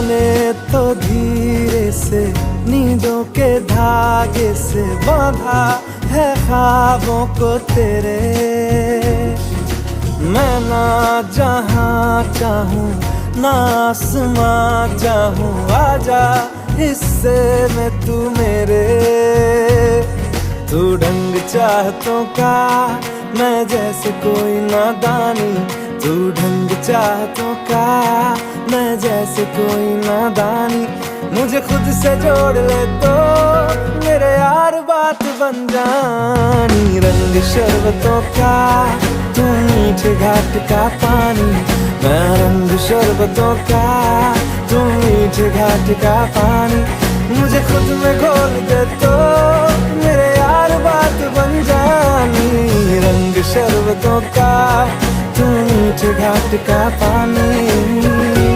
तूने तो धीरे से नींदों के धागे से बांधा है ख्वाबों को तेरे। मैं ना जहाँ चाहूँ ना आसमां चाहूँ, आजा हिस्से में तू मेरे। तू ढंग चाहतों का मैं जैसे कोई नादानी, तू ढंग चाहतों का मैं जैसे कोई नादानी। मुझे खुद से जोड़ ले तो मेरे यार बात बन जानी। रंग शरबतों का तू मीठे घाट का पानी, मैं रंग शरबतों का तू मीठे घाट का पानी। मुझे खुद में घोल दे तो मेरे यार बात बन जानी। रंग शरबतों का तू मीठे घाट का पानी।